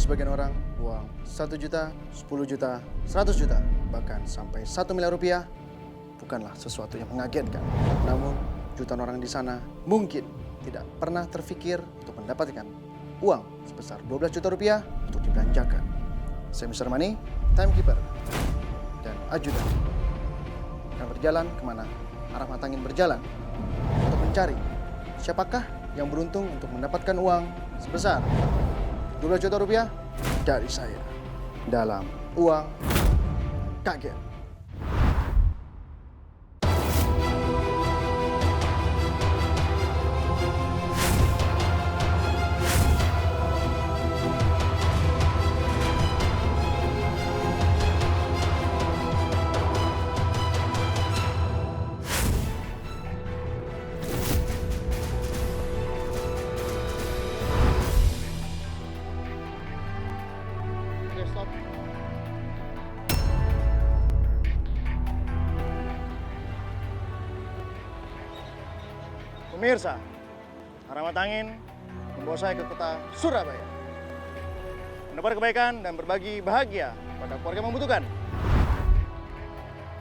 sebagian orang, uang 1 juta, 10 juta, 100 juta, bahkan sampai 1 miliar rupiah bukanlah sesuatu yang mengagetkan. Namun, jutaan orang di sana mungkin tidak pernah terfikir untuk mendapatkan uang sebesar 12 juta rupiah untuk dibelanjakan. Saya Mr. Money, timekeeper, dan ajudan akan berjalan kemana arah mata angin berjalan untuk mencari siapakah yang beruntung untuk mendapatkan uang sebesar 12 juta rupiah dari saya dalam uang kaget. Pemirsa, arah mata angin membawa saya ke kota Surabaya. Mendapat kebaikan dan berbagi bahagia pada keluarga yang membutuhkan.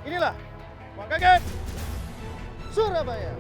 Inilah uang kaget Surabaya.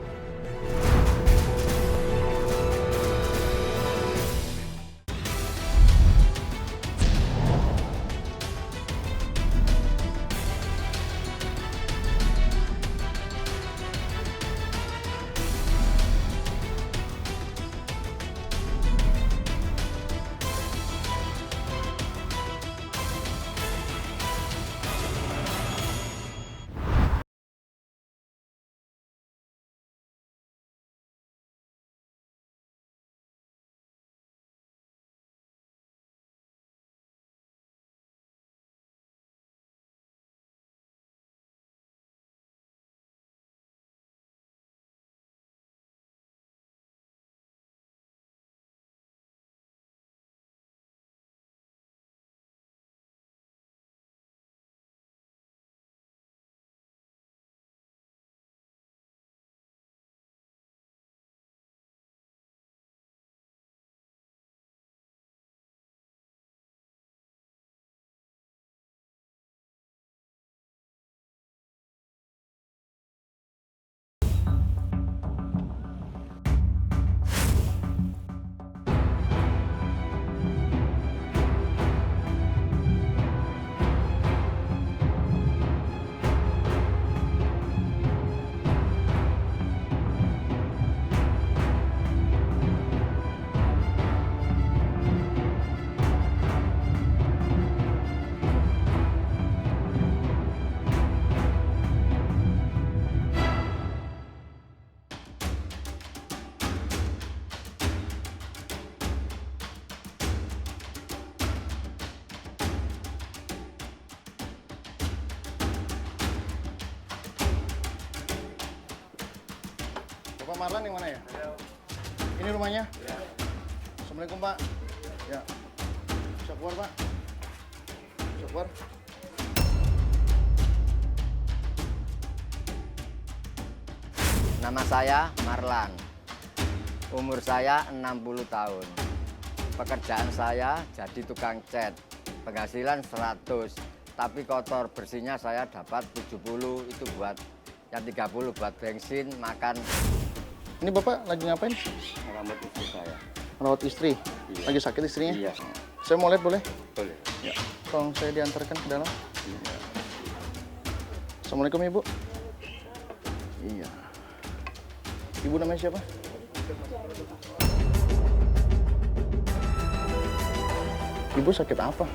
Bapak Marlan yang mana ya? Ini rumahnya? Ya. Assalamualaikum Pak. Ya. Bisa keluar Pak? Bisa keluar? Nama saya Marlan. Umur saya 60 tahun. Pekerjaan saya jadi tukang cat. Penghasilan 100. Tapi kotor bersihnya saya dapat 70. Itu buat yang 30 buat bensin, makan. Ini Bapak lagi ngapain? Merawat istri saya. Merawat istri? Iya. Lagi sakit istrinya? Iya. Saya mau lihat boleh? Boleh. Ya. Tolong saya diantarkan ke dalam. Iya. Assalamualaikum Ibu. Iya. Ibu namanya siapa? Ibu sakit apa?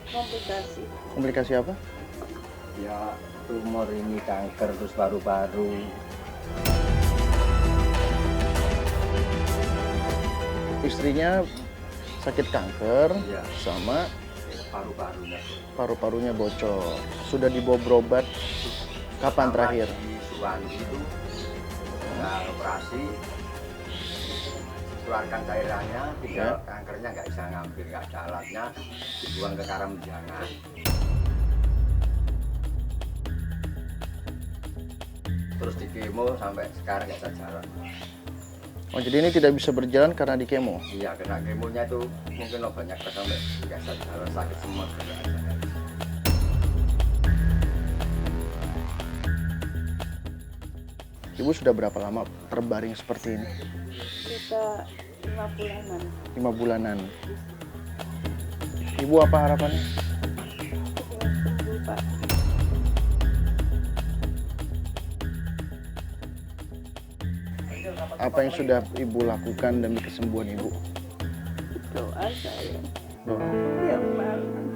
Komplikasi. Komplikasi apa? Ya, tumor ini kanker terus paru-paru. Istrinya sakit kanker, Iya. sama Paru-parunya. paru-parunya bocor. Sudah dibawa berobat kapan terakhir? Di Suwandi itu nggak operasi, keluarkan cairannya, tinggal kankernya nggak bisa ngambil, nggak ada alatnya, dibuang ke Karamjangan. Terus di kemo sampai sekarang nggak bisa jalan. Oh, jadi ini tidak bisa berjalan karena di kemo. Iya, kena kemonya itu mungkin banyak sampai biasa jalan sakit semua gerak. Ibu sudah berapa lama terbaring seperti ini? Kita 5 bulanan. 5 bulanan. Ibu apa harapannya? Cepat sembuh, Pak. Apa yang sudah Ibu lakukan demi kesembuhan Ibu? Doa saya Doa. tiap malam.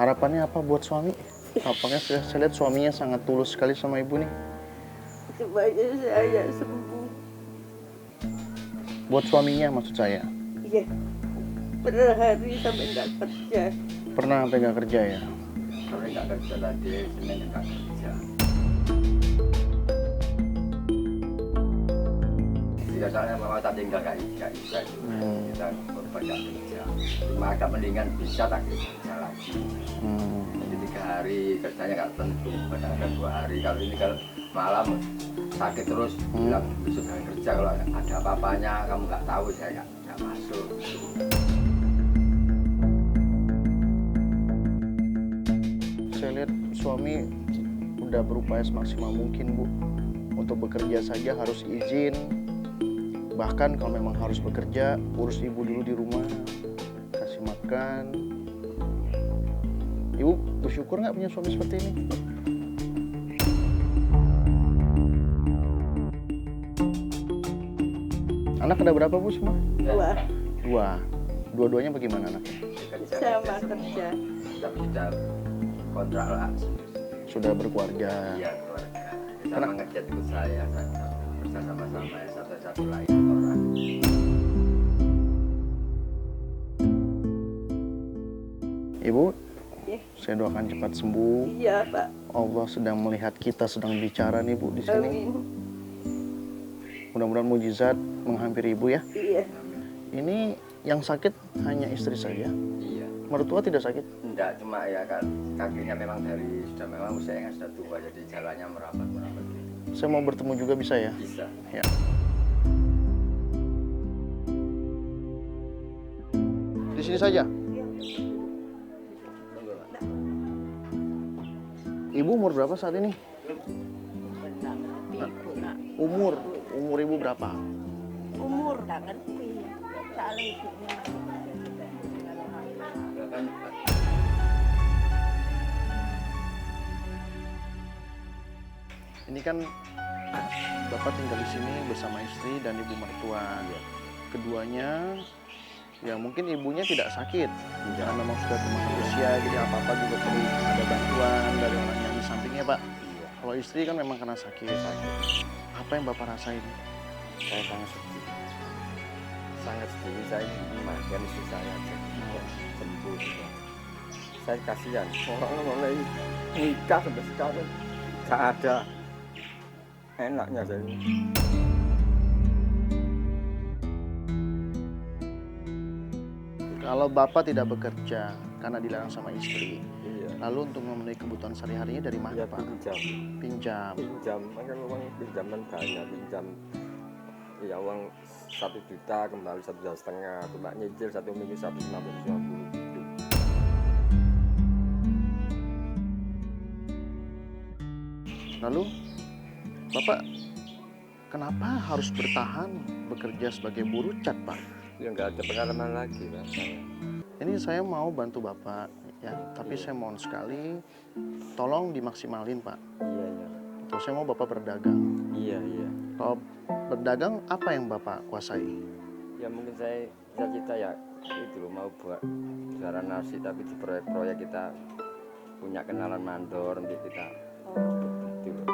Harapannya apa buat suami? Apakah saya lihat suaminya sangat tulus sekali sama Ibu nih. Supaya saya sembuh. Buat suaminya maksud saya. Iya. Berhari sampai nggak kerja. Pernah sampai nggak kerja ya? Kalau nggak kerja tadi, Senin nggak kerja. Tidak soalnya mama tadi nggak bisa. Kita banyak kerja. Cuma agak mendingan bisa tak kerja lagi. Jadi 3 hari kerjanya nggak tentu. Kadang ada 2 hari. Kalau ini kalau malam sakit terus bilang besok jangan kerja. Kalau ada apa-apanya kamu nggak tahu saya nggak masuk. Saya lihat suami udah berupaya semaksimal mungkin, Bu. Untuk bekerja saja harus izin. Bahkan kalau memang harus bekerja, urus Ibu dulu di rumah, kasih makan. Ibu bersyukur nggak punya suami seperti ini? Anak ada berapa, Bu, semua? 2. 2. Dua-duanya bagaimana anaknya? Sama kerja. Tapi sudah kontrak lah. Sudah berkeluarga. Iya, keluarga. Sama ngecat ikut saya bersama-sama ya satu lain orang. Ibu, Iya. saya doakan cepat sembuh. Iya, Pak. Allah sedang melihat kita sedang bicara nih, Bu, di sini. Amin. Mudah-mudahan mujizat menghampiri Ibu ya. Iya. Ini yang sakit hanya istri saja. Iya. Mertua tidak sakit. Enggak, cuma ya kan kakinya memang sudah memang usianya sudah tua jadi jalannya merapat gitu. Saya mau bertemu juga bisa ya? Bisa. Ya. Di sini saja. Ibu umur berapa saat ini? Umur Ibu berapa? Umur nggak ngerti. Soalnya ibunya. Ini kan Bapak tinggal di sini bersama istri dan ibu mertua. Keduanya, ya mungkin ibunya tidak sakit, karena memang sudah termasuk usia, jadi apa-apa juga perlu ada bantuan dari orang yang di sampingnya, Pak. Kalau istri kan memang kena sakit. Apa yang Bapak rasain? Saya sangat sedih. Sangat sedih. Saya memakan istri saya sembuh. Gitu. Saya kasihan. Orang mulai nikah sampai sekarang nggak ada enaknya saya. Kalau Bapak tidak bekerja karena dilarang sama istri, Iya. lalu untuk memenuhi kebutuhan sehari-harinya dari mana, Ya Pak? pinjam, Pinjam. kan uang pinjaman banyak, pinjam ya uang 1 juta kembali 1,5 juta, cuma nyicil 1 minggu 150 gitu. Lalu Bapak kenapa harus bertahan bekerja sebagai buruh cat, Pak? Ya nggak ada pengalaman lagi Pak saya. Ini saya mau bantu Bapak ya, tapi saya mohon sekali tolong dimaksimalin, Pak. Iya iya. Terus saya mau Bapak berdagang. Iya iya. Kalau berdagang apa yang Bapak kuasai? Ya mungkin saya cita-cita ya itu loh, mau buat jualan nasi tapi di proyek-proyek kita punya kenalan mandor nanti kita itu loh.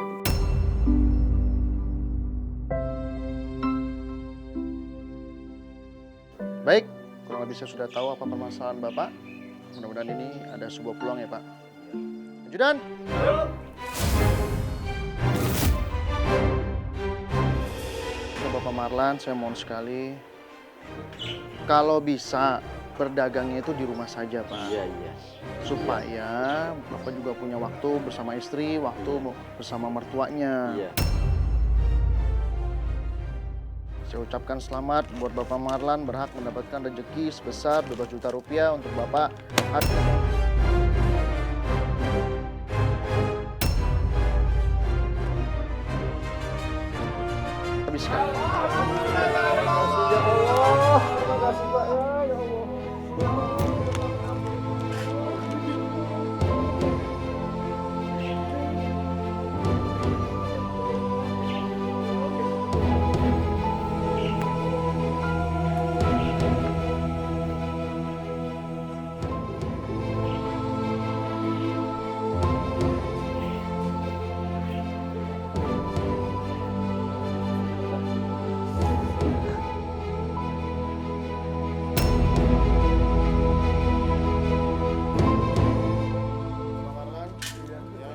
Baik, kurang lebih saya sudah tahu apa permasalahan Bapak. Mudah-mudahan ini ada sebuah peluang ya, Pak. Ajudan. Bapak Marlan, saya mohon sekali, kalau bisa berdagangnya itu di rumah saja, Pak. Iya, iya. Supaya Bapak juga punya waktu bersama istri, waktu bersama mertuanya. Iya. Saya ucapkan selamat buat Bapak Marlan berhak mendapatkan rezeki sebesar 12 juta rupiah untuk Bapak. Habiskan.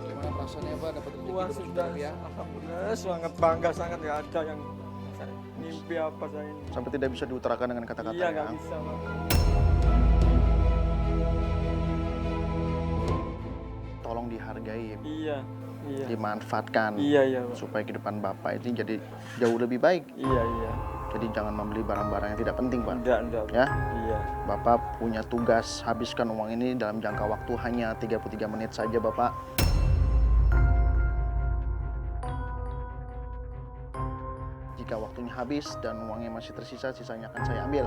Gimana perasaannya, Pak, dapat rezeki Wah 12 juta sudah, rupiah? alhamdulillah sangat bangga, sangat nggak ada yang mimpi apa saya ini. Sampai tidak bisa diutarakan dengan kata-kata Iya ya. nggak bisa Pak. Tolong dihargai, Iya, iya, dimanfaatkan iya, iya Pak. supaya kehidupan Bapak ini jadi jauh lebih baik. Iya, iya. Jadi jangan membeli barang-barang yang tidak penting, Pak. Enggak. Ya, Iya, Bapak punya tugas habiskan uang ini dalam jangka waktu hanya 33 menit saja, Bapak. Jika waktunya habis dan uangnya masih tersisa, sisanya akan saya ambil.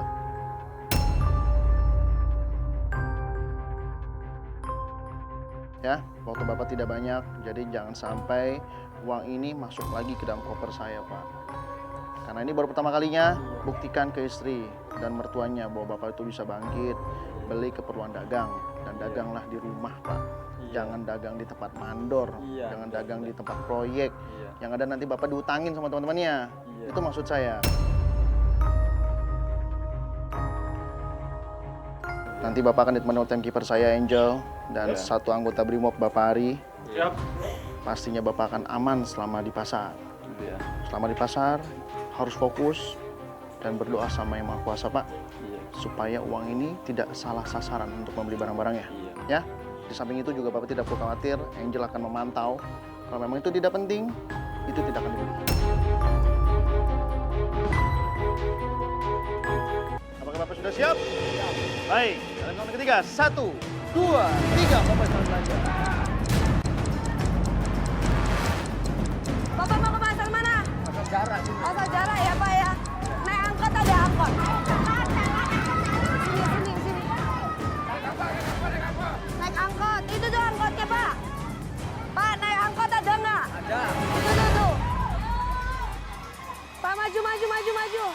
Ya, waktu Bapak tidak banyak, jadi jangan sampai uang ini masuk lagi ke dalam koper saya, Pak. Karena ini baru pertama kalinya, buktikan ke istri dan mertuanya bahwa Bapak itu bisa bangkit, beli keperluan dagang, dan daganglah di rumah, Pak. Iya. Jangan dagang di tempat mandor, Iya, jangan betul, dagang di betul. tempat proyek, iya. yang ada nanti Bapak diutangin sama teman-temannya. Iya. Itu maksud saya. Nanti Bapak akan ditemani oleh timekeeper saya, Angel, dan satu anggota Brimob, Bapak Ari. Siap. Pastinya Bapak akan aman selama di pasar. Iya, Selama di pasar, harus fokus dan berdoa sama Yang Maha Kuasa, Pak, iya, supaya uang ini tidak salah sasaran untuk membeli barang-barangnya. iya. Ya, di samping itu juga Bapak tidak perlu khawatir, Angel akan memantau. Kalau memang itu tidak penting, itu tidak akan dibeli. Apakah Bapak sudah siap? Baik, dalam count ketiga, 1, 2, 3, Bapak jalan belanja. Bapak mau ke pasar mana? Pasar jarak sini. Pasar jarak ya Pak ya. Naik angkot ada angkot. Sini. Naik angkot. Itu tuh angkotnya Pak. Pak naik angkot ada nggak? Ada. Itu tuh. Pak maju.